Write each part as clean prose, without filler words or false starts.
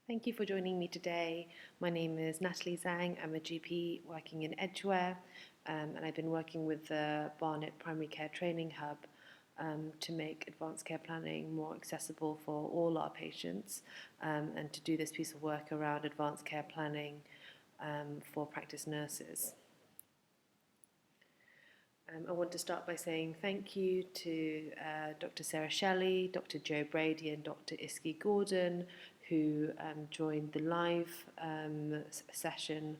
Thank you for joining me today. My name is Natalie Zhang. I'm a GP working in Edgware, and I've been working with the Barnet Primary Care Training Hub to make advanced care planning more accessible for all our patients, and to do this piece of work around advanced care planning for practice nurses. I want to start by saying thank you to Dr. Sarah Shelley, Dr. Joe Brady and Dr. Iski Gordon, who joined the live session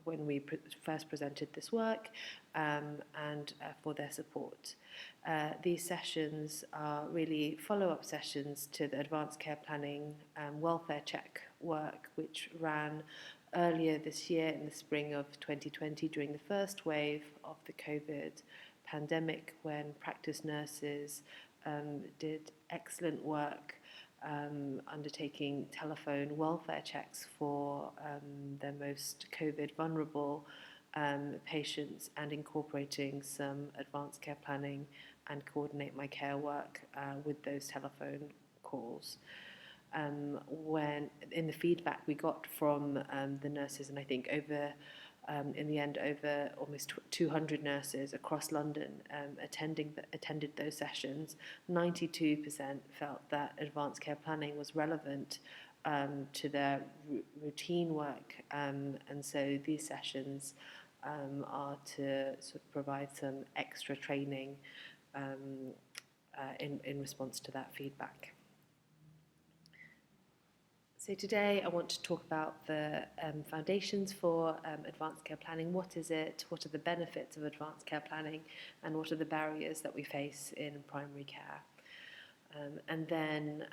when we first presented this work, and for their support. These sessions are really follow-up sessions to the advanced care planning welfare check work, which ran earlier this year in the spring of 2020 during the first wave of the COVID pandemic, when practice nurses did excellent work undertaking telephone welfare checks for their most COVID vulnerable patients, and incorporating some advanced care planning and coordinate my care work with those telephone calls. When in the feedback we got from the nurses, and I think in the end over almost 200 nurses across London attended those sessions, 92% felt that advanced care planning was relevant to their routine work, and so these sessions are to sort of provide some extra training in response to that feedback. So today I want to talk about the foundations for advanced care planning. What is it? What are the benefits of advanced care planning? And what are the barriers that we face in primary care? And then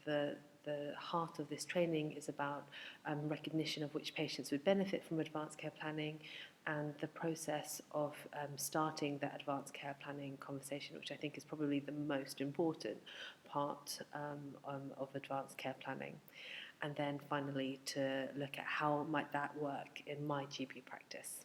the heart of this training is about recognition of which patients would benefit from advanced care planning, and the process of starting the advanced care planning conversation, which I think is probably the most important part of advanced care planning. And then finally to look at how might that work in my GP practice.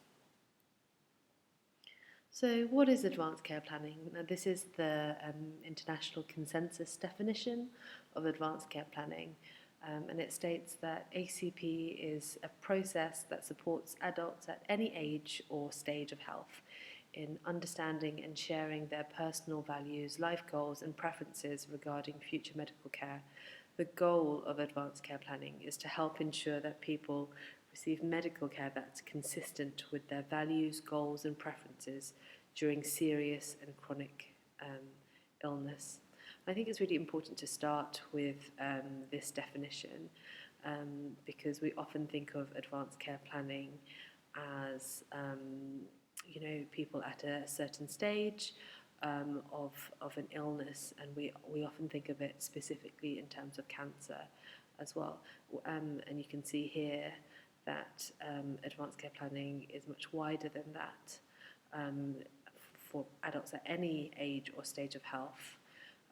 So what is advanced care planning? Now, this is the international consensus definition of advanced care planning, and it states that ACP is a process that supports adults at any age or stage of health in understanding and sharing their personal values, life goals and preferences regarding future medical care. The goal of advanced care planning is to help ensure that people receive medical care that's consistent with their values, goals and preferences during serious and chronic illness. I think it's really important to start with this definition, because we often think of advanced care planning as people at a certain stage of an illness, and we often think of it specifically in terms of cancer as well. And you can see here that advanced care planning is much wider than that, for adults at any age or stage of health.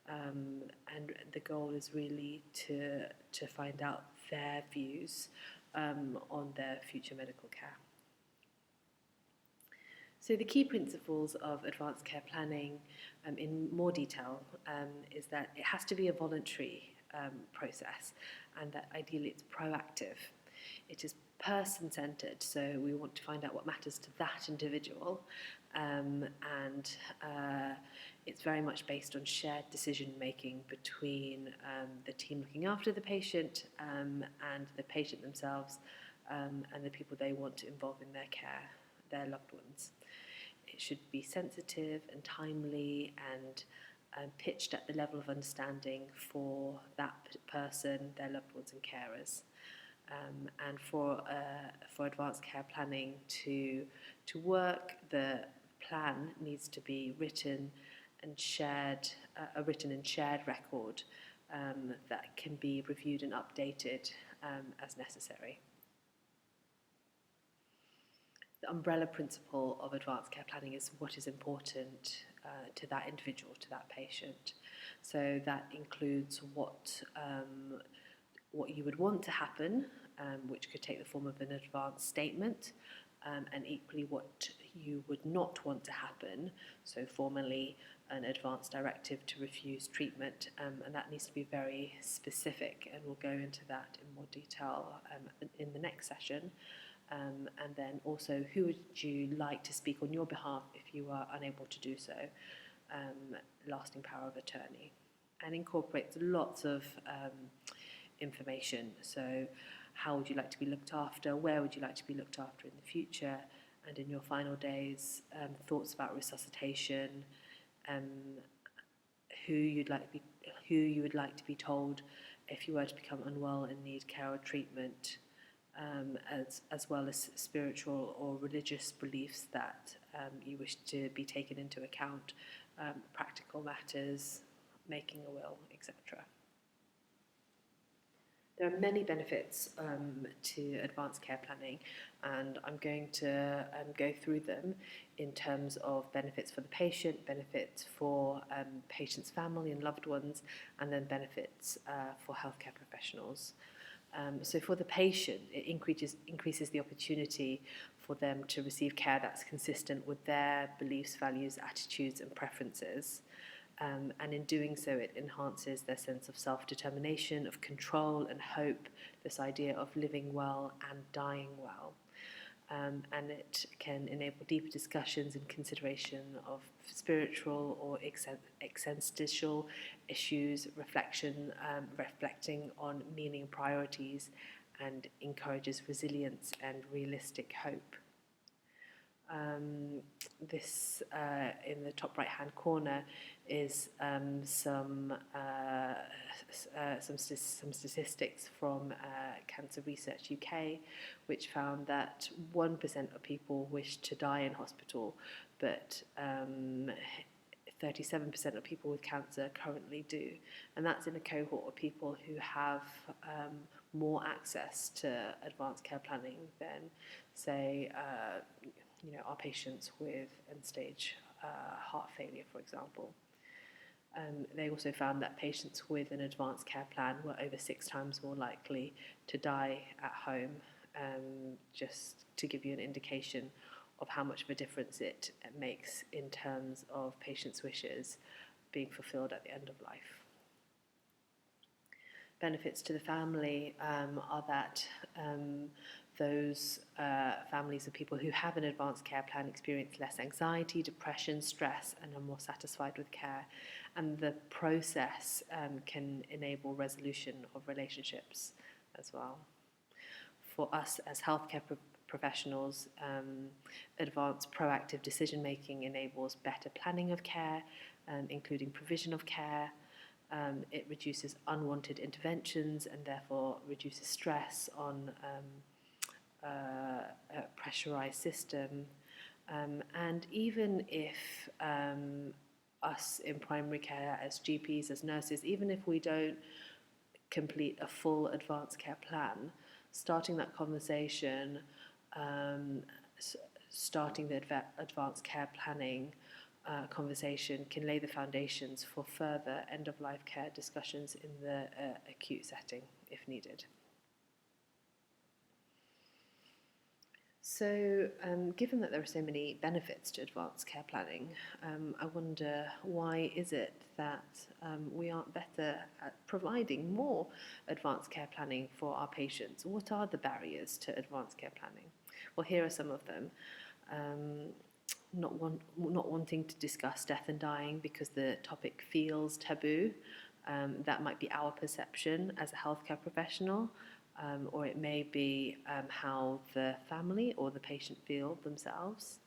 And the goal is really to find out their views on their future medical care. So the key principles of advanced care planning in more detail is that it has to be a voluntary process, and that ideally it's proactive. It is person-centred, so we want to find out what matters to that individual, and it's very much based on shared decision-making between the team looking after the patient and the patient themselves, and the people they want to involve in their care, their loved ones. It should be sensitive and timely and pitched at the level of understanding for that person, their loved ones and carers. And for advanced care planning to work, the plan needs to be written and shared, a written and shared record that can be reviewed and updated as necessary. The umbrella principle of advanced care planning is what is important to that individual, to that patient. So that includes what you would want to happen, which could take the form of an advanced statement, and equally what you would not want to happen, so formally an advance directive to refuse treatment, and that needs to be very specific, and we'll go into that in more detail in the next session. And then also, who would you like to speak on your behalf if you are unable to do so? Lasting power of attorney, and incorporates lots of information. So how would you like to be looked after? Where would you like to be looked after in the future? And in your final days, thoughts about resuscitation, who you would like to be told if you were to become unwell and need care or treatment, as well as spiritual or religious beliefs that you wish to be taken into account, practical matters, making a will, etc. There are many benefits to advanced care planning, and I'm going to go through them in terms of benefits for the patient, benefits for patient's family and loved ones, and then benefits for healthcare professionals. So for the patient, it increases the opportunity for them to receive care that's consistent with their beliefs, values, attitudes, and preferences. And in doing so, it enhances their sense of self-determination, of control and hope, this idea of living well and dying well. And it can enable deeper discussions and consideration of spiritual or existential issues, reflecting on meaning and priorities, and encourages resilience and realistic hope. This in the top right-hand corner is some statistics from Cancer Research UK, which found that 1% of people wish to die in hospital, but 37% of people with cancer currently do, and that's in a cohort of people who have more access to advanced care planning than, say, our patients with end-stage heart failure, for example. They also found that patients with an advanced care plan were over 6 times more likely to die at home, just to give you an indication of how much of a difference it makes in terms of patients' wishes being fulfilled at the end of life. Benefits to the family are that those families of people who have an advanced care plan experience less anxiety, depression, stress, and are more satisfied with care. And the process can enable resolution of relationships as well. For us as healthcare professionals, advanced proactive decision-making enables better planning of care, including provision of care. It reduces unwanted interventions and therefore reduces stress on a pressurized system. And even if us in primary care as GPs, as nurses, even if we don't complete a full advanced care plan, starting that conversation, starting the advanced care planning conversation can lay the foundations for further end-of-life care discussions in the acute setting if needed. So, given that there are so many benefits to advanced care planning, I wonder, why is it that we aren't better at providing more advanced care planning for our patients? What are the barriers to advanced care planning? Well, here are some of them. Not wanting to discuss death and dying because the topic feels taboo. That might be our perception as a healthcare professional. Or it may be how the family or the patient feel themselves.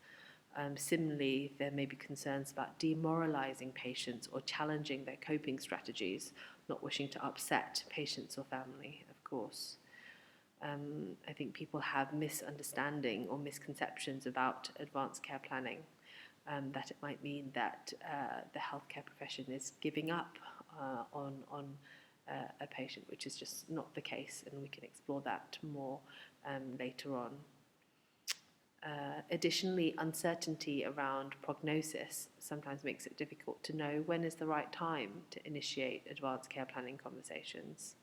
Similarly, there may be concerns about demoralizing patients or challenging their coping strategies, not wishing to upset patients or family, of course. I think people have misunderstanding or misconceptions about advanced care planning, that it might mean that the healthcare profession is giving up on a patient, which is just not the case, and we can explore that more later on. Additionally, uncertainty around prognosis sometimes makes it difficult to know when is the right time to initiate advanced care planning conversations.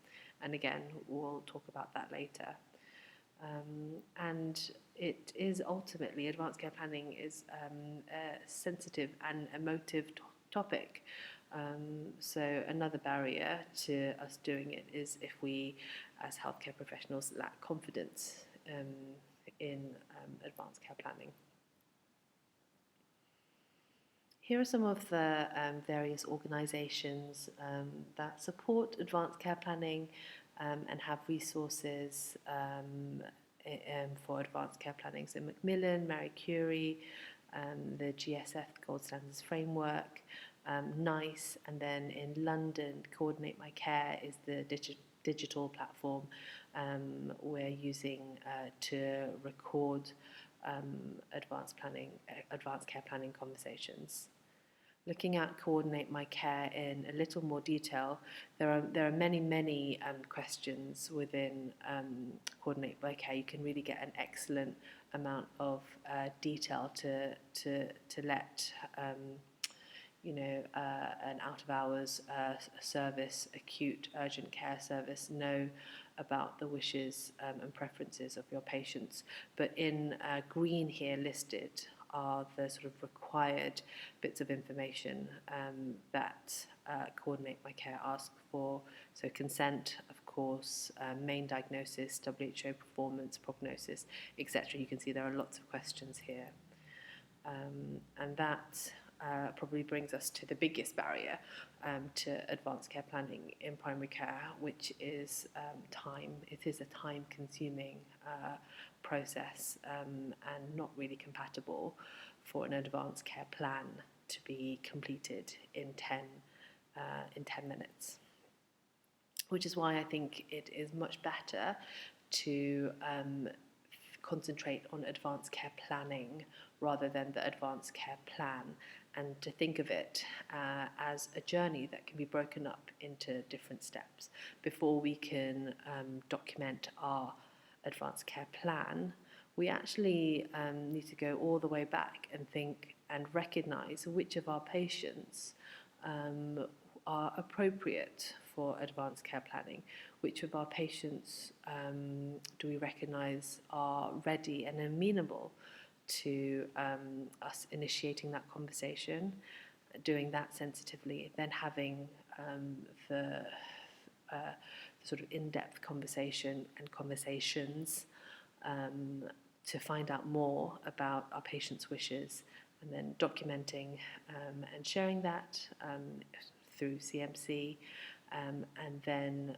And again, we'll talk about that later. And it is ultimately, advanced care planning is a sensitive and emotive topic. So another barrier to us doing it is if we, as healthcare professionals, lack confidence in advanced care planning. Here are some of the various organisations that support advanced care planning and have resources for advanced care planning. So Macmillan, Marie Curie, the GSF Gold Standards Framework, NICE, and then in London, Coordinate My Care is the digital platform we're using to record advanced care planning conversations. Looking at Coordinate My Care in a little more detail, there are many questions within Coordinate My Care. You can really get an excellent amount of detail to let an out-of-hours service, acute urgent care service, know about the wishes and preferences of your patients. But in green here listed are the sort of required bits of information that Coordinate My Care asks for. So consent, of course, main diagnosis, WHO performance, prognosis, etc. You can see there are lots of questions here. And that probably brings us to the biggest barrier to advanced care planning in primary care, which is time. It is a time-consuming process and not really compatible for an advanced care plan to be completed in 10 minutes. Which is why I think it is much better to concentrate on advanced care planning rather than the advanced care plan, and to think of it as a journey that can be broken up into different steps. Before we can document our advanced care plan, we actually need to go all the way back and think and recognise which of our patients are appropriate for advanced care planning, which of our patients do we recognise are ready and amenable to us initiating that conversation, doing that sensitively, then having the sort of in-depth conversation and conversations to find out more about our patients' wishes, and then documenting and sharing that through CMC, and then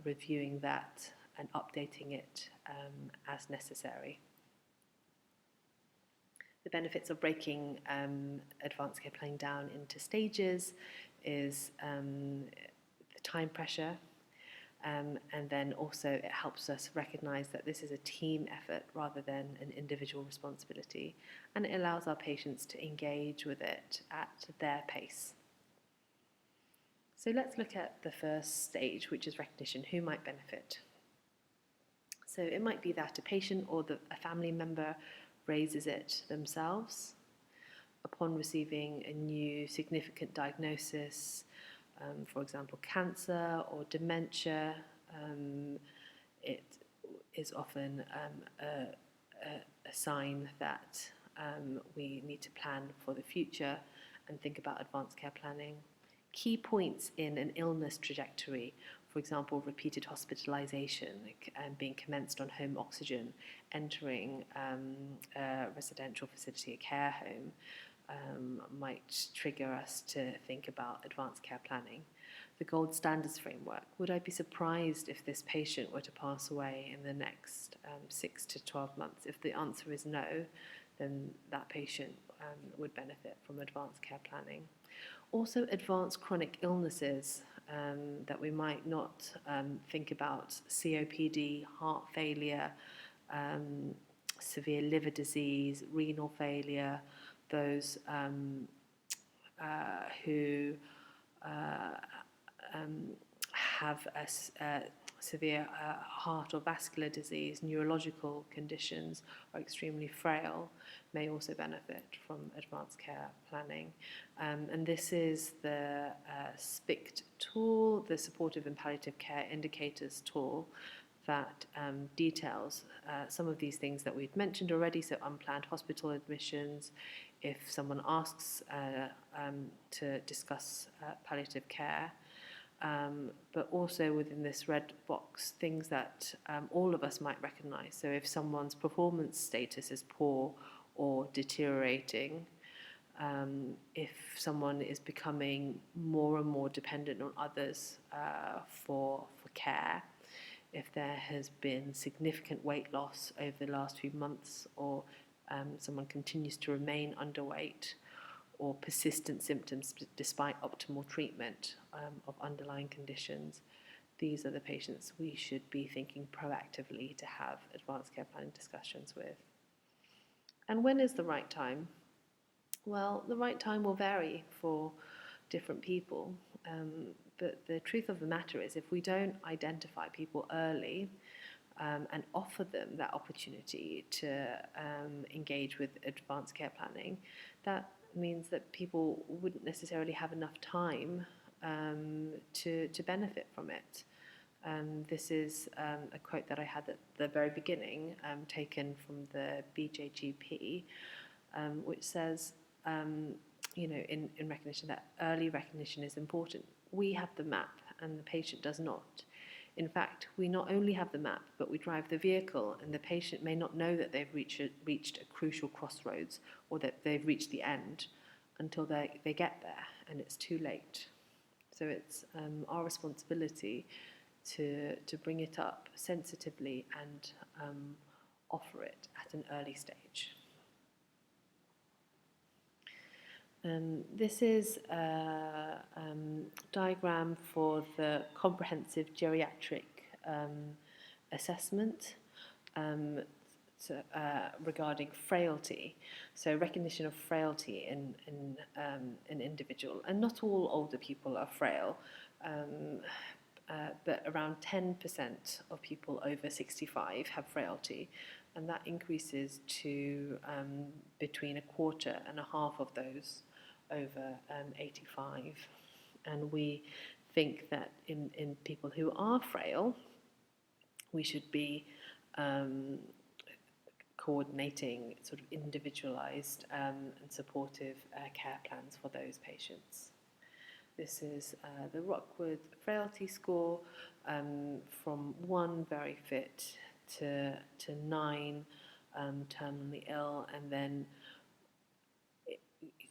reviewing that and updating it as necessary. The benefits of breaking advanced care planning down into stages is the time pressure, and then also it helps us recognise that this is a team effort rather than an individual responsibility, and it allows our patients to engage with it at their pace. So let's look at the first stage, which is recognition. Who might benefit? So it might be that a patient or a family member raises it themselves upon receiving a new significant diagnosis, for example, cancer or dementia. It is often a sign that we need to plan for the future and think about advanced care planning. Key points in an illness trajectory, for example, repeated hospitalisation, being commenced on home oxygen, entering a residential facility, a care home, might trigger us to think about advanced care planning. The Gold Standards Framework. Would I be surprised if this patient were to pass away in the next 6 to 12 months? If the answer is no, then that patient would benefit from advanced care planning. Also, advanced chronic illnesses that we might not think about: COPD, heart failure, severe liver disease, renal failure, those who have a severe heart or vascular disease, neurological conditions, are extremely frail, may also benefit from advanced care planning. And this is the SPICT tool, the Supportive and Palliative Care Indicators tool, that details some of these things that we've mentioned already, so unplanned hospital admissions, if someone asks to discuss palliative care, but also within this red box, things that all of us might recognise. So if someone's performance status is poor or deteriorating, if someone is becoming more and more dependent on others for care, if there has been significant weight loss over the last few months, or someone continues to remain underweight, or persistent symptoms despite optimal treatment of underlying conditions, these are the patients we should be thinking proactively to have advanced care planning discussions with. And when is the right time? Well, the right time will vary for different people, but the truth of the matter is, if we don't identify people early and offer them that opportunity to engage with advanced care planning, that means that people wouldn't necessarily have enough time to benefit from it. This is a quote that I had at the very beginning, taken from the BJGP, which says, in recognition that early recognition is important. We have the map and the patient does not. In fact, we not only have the map, but we drive the vehicle, and the patient may not know that they've reached a crucial crossroads, or that they've reached the end, until they get there and it's too late. So it's our responsibility to bring it up sensitively and offer it at an early stage. This is a diagram for the comprehensive geriatric assessment regarding frailty. So recognition of frailty in an individual. And not all older people are frail, but around 10% of people over 65 have frailty. And that increases to between a quarter and a half of those over 85. And we think that in people who are frail, we should be coordinating sort of individualised and supportive care plans for those patients. This is the Rockwood Frailty Score, from 1 very fit to 9 terminally ill, and then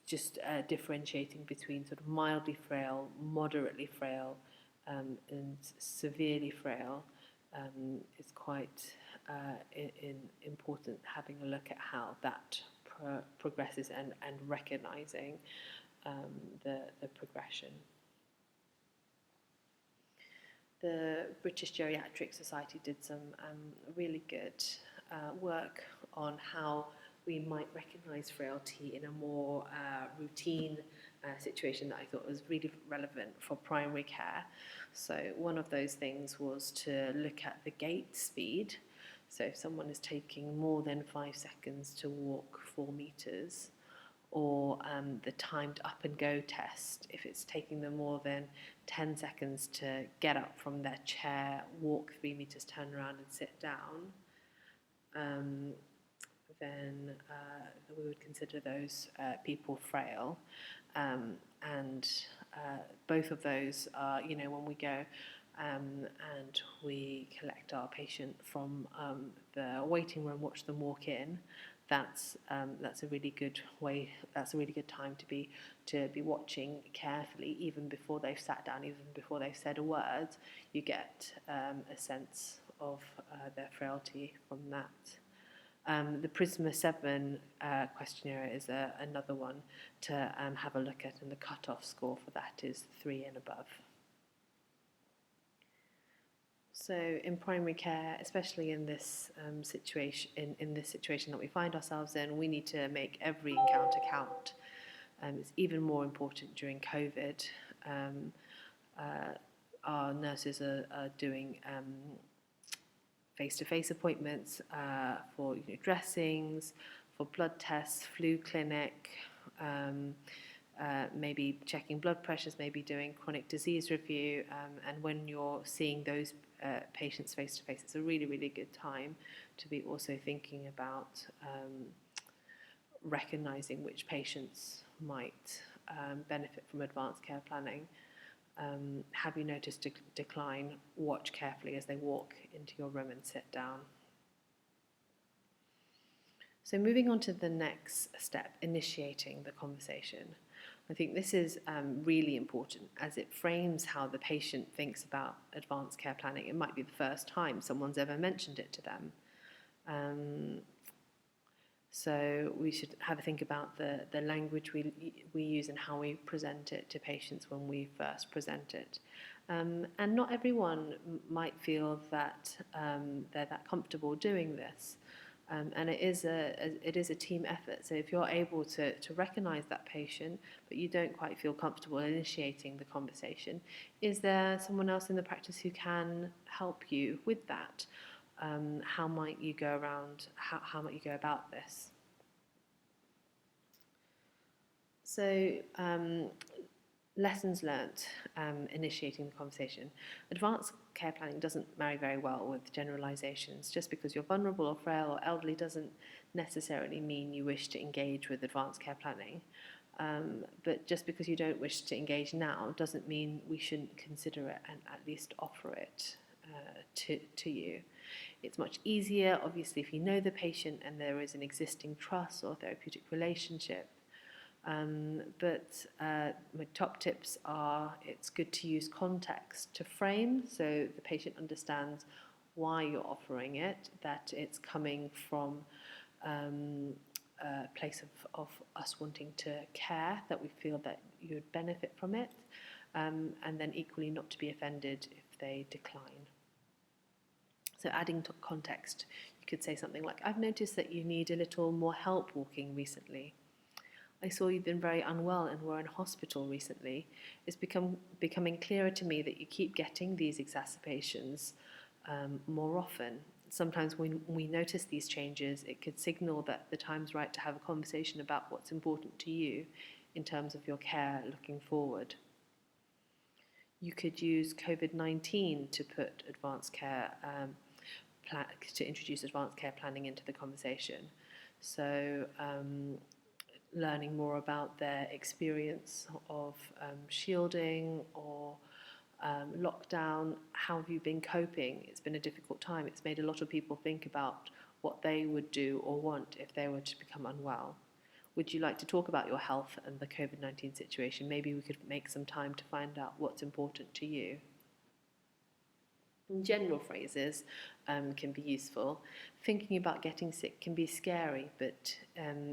just differentiating between sort of mildly frail, moderately frail, and severely frail is quite important, having a look at how that progresses and recognising the progression. The British Geriatric Society did some really good work on how we might recognise frailty in a more routine situation that I thought was really relevant for primary care. So one of those things was to look at the gait speed. So if someone is taking more than 5 seconds to walk 4 metres, or the timed up and go test, if it's taking them more than 10 seconds to get up from their chair, walk 3 metres, turn around and sit down, then we would consider those people frail. And both of those are, when we go and we collect our patient from the waiting room, watch them walk in, that's a really good way. That's a really good time to be watching carefully, even before they've sat down, even before they've said a word. You get a sense of their frailty from that. The Prisma 7 questionnaire is another one to have a look at, and the cut-off score for that is 3 and above. So in primary care, especially in this situation, in this situation that we find ourselves in, we need to make every encounter count. It's even more important during COVID. Our nurses are doing face-to-face appointments for dressings, for blood tests, flu clinic, maybe checking blood pressures, maybe doing chronic disease review. And when you're seeing those patients face to face, it's a really, really good time to be also thinking about recognising which patients might benefit from advanced care planning. Have you noticed decline? Watch carefully as they walk into your room and sit down. So moving on to the next step, initiating the conversation. I think this is really important as it frames how the patient thinks about advanced care planning. It might be the first time someone's ever mentioned it to them. So we should have a think about the language we use and how we present it to patients when we first present it. And not everyone might feel that they're that comfortable doing this. And it is a team effort. So if you're able to recognise that patient, but you don't quite feel comfortable initiating the conversation, is there someone else in the practice who can help you with that? How might you go around? How might you go about this? So lessons learnt, initiating the conversation. Advanced care planning doesn't marry very well with generalizations. Just because you're vulnerable or frail or elderly doesn't necessarily mean you wish to engage with advanced care planning. But just because you don't wish to engage now doesn't mean we shouldn't consider it and at least offer it to you. It's much easier, obviously, if you know the patient and there is an existing trust or therapeutic relationship. But my top tips are it's good to use context to frame so the patient understands why you're offering it, that it's coming from a place of us wanting to care, that we feel that you'd benefit from it, and then equally not to be offended if they decline. So adding to context, you could say something like, I've noticed that you need a little more help walking recently. I saw you've been very unwell and were in hospital recently. It's becoming clearer to me that you keep getting these exacerbations more often. Sometimes when we notice these changes, it could signal that the time's right to have a conversation about what's important to you in terms of your care looking forward. You could use COVID-19 to put advanced care, to introduce advanced care planning into the conversation. So learning more about their experience of shielding or lockdown. How have you been coping? It's been a difficult time. It's made a lot of people think about what they would do or want if they were to become unwell. Would you like to talk about your health and the COVID-19 situation? Maybe we could make some time to find out what's important to you. General phrases can be useful. Thinking about getting sick can be scary, but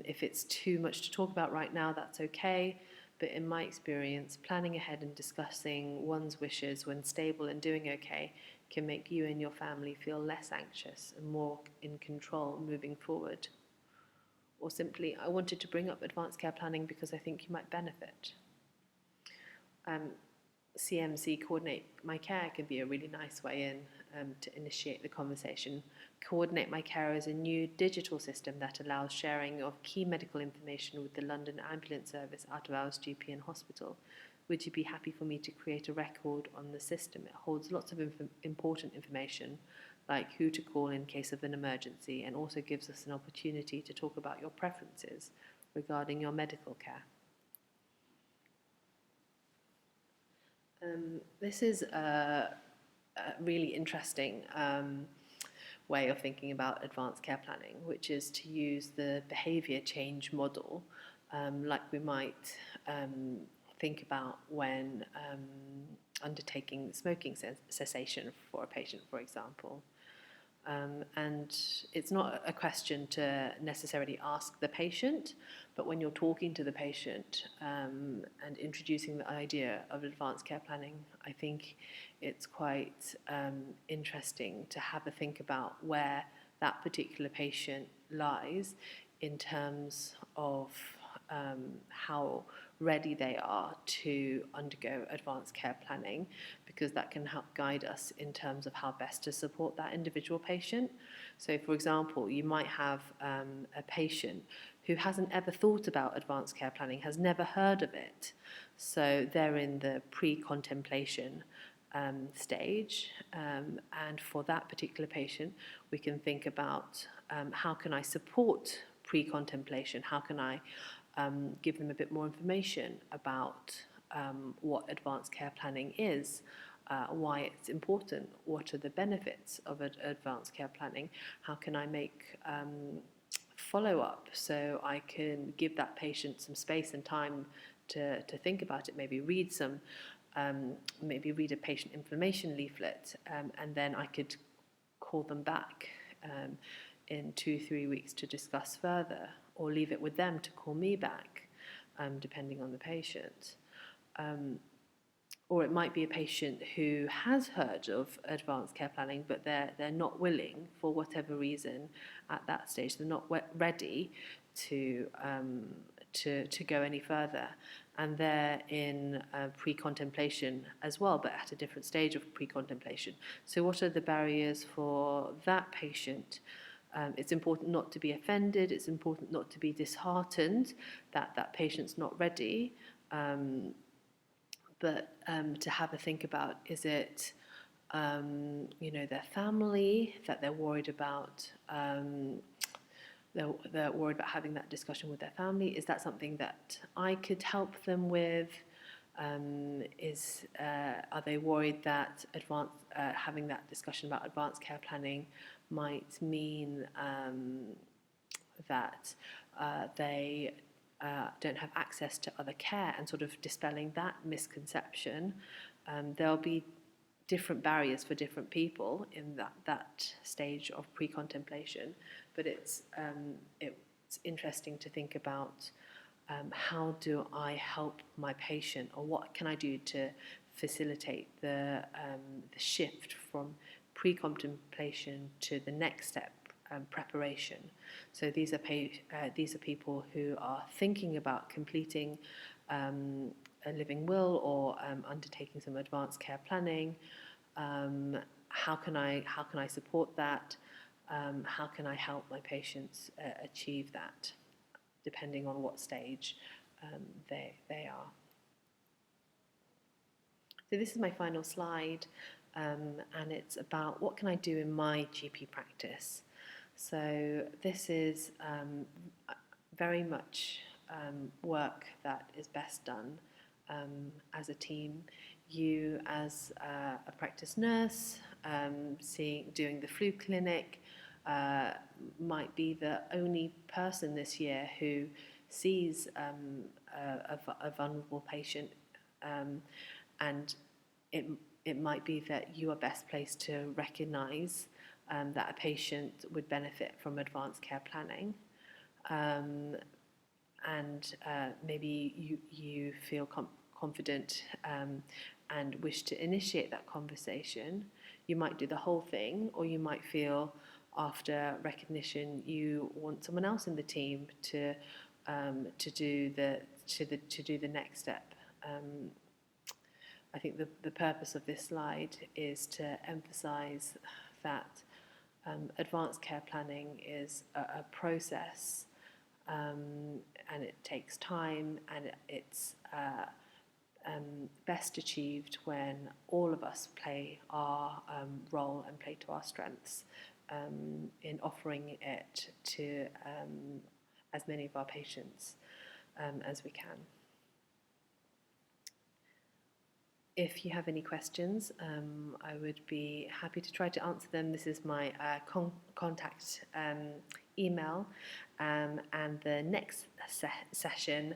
if it's too much to talk about right now, that's okay. But in my experience, planning ahead and discussing one's wishes when stable and doing okay can make you and your family feel less anxious and more in control moving forward. Or simply, I wanted to bring up advanced care planning because I think you might benefit. CMC, Coordinate My Care, can be a really nice way in to initiate the conversation. Coordinate My Care is a new digital system that allows sharing of key medical information with the London Ambulance Service out of hours GP and hospital. Would you be happy for me to create a record on the system? It holds lots of important information, like who to call in case of an emergency, and also gives us an opportunity to talk about your preferences regarding your medical care. This is a really interesting way of thinking about advanced care planning, which is to use the behaviour change model, like we might think about when undertaking smoking cessation for a patient, for example. And it's not a question to necessarily ask the patient, but when you're talking to the patient and introducing the idea of advanced care planning, I think it's quite interesting to have a think about where that particular patient lies in terms of how ready they are to undergo advanced care planning, because that can help guide us in terms of how best to support that individual patient. So, for example, you might have a patient who hasn't ever thought about advanced care planning, has never heard of it. So they're in the pre-contemplation stage, and for that particular patient, we can think about how can I support pre-contemplation, how can I give them a bit more information about what advanced care planning is, why it's important, what are the benefits of advanced care planning, how can I make follow-up so I can give that patient some space and time to think about it, maybe read a patient information leaflet, and then I could call them back in 2-3 weeks to discuss further, or leave it with them to call me back, depending on the patient. Or it might be a patient who has heard of advanced care planning, but they're not willing, for whatever reason, at that stage. They're not ready to go any further, and they're in pre-contemplation as well, but at a different stage of pre-contemplation. So what are the barriers for that patient? It's important not to be offended. It's important not to be disheartened that that patient's not ready. But to have a think about, is it, their family that they're worried about? They're worried about having that discussion with their family. Is that something that I could help them with? Are they worried that having that discussion about advanced care planning might mean that they don't have access to other care, and sort of dispelling that misconception? There'll be different barriers for different people in that stage of pre-contemplation, but it's interesting to think about how do I help my patient, or what can I do to facilitate the shift from pre-contemplation to the next step, preparation. So these are people who are thinking about completing a living will, or undertaking some advanced care planning. How can I support that? How can I help my patients achieve that, depending on what stage they are. So this is my final slide, and it's about what can I do in my GP practice. So this is very much work that is best done as a team. You as a practice nurse, doing the flu clinic, might be the only person this year who sees a vulnerable patient, and it might be that you are best placed to recognise that a patient would benefit from advanced care planning, and maybe you feel confident and wish to initiate that conversation. You might do the whole thing, or you might feel after recognition you want someone else in the team to do the next step. I think the purpose of this slide is to emphasise that advanced care planning is a process, and it takes time, and it's best achieved when all of us play our role and play to our strengths in offering it to as many of our patients as we can. If you have any questions, I would be happy to try to answer them. This is my contact email, and the next session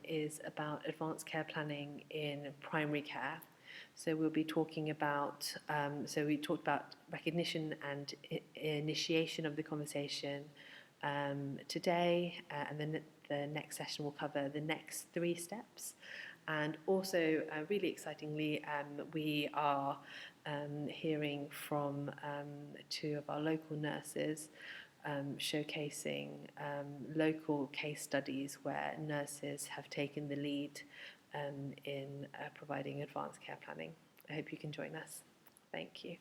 is about advanced care planning in primary care. So we'll be talking about, so we talked about recognition and initiation of the conversation today, and then the next session will cover the next 3 steps. And also, really excitingly, we are hearing from 2 of our local nurses, showcasing local case studies where nurses have taken the lead in providing advanced care planning. I hope you can join us. Thank you.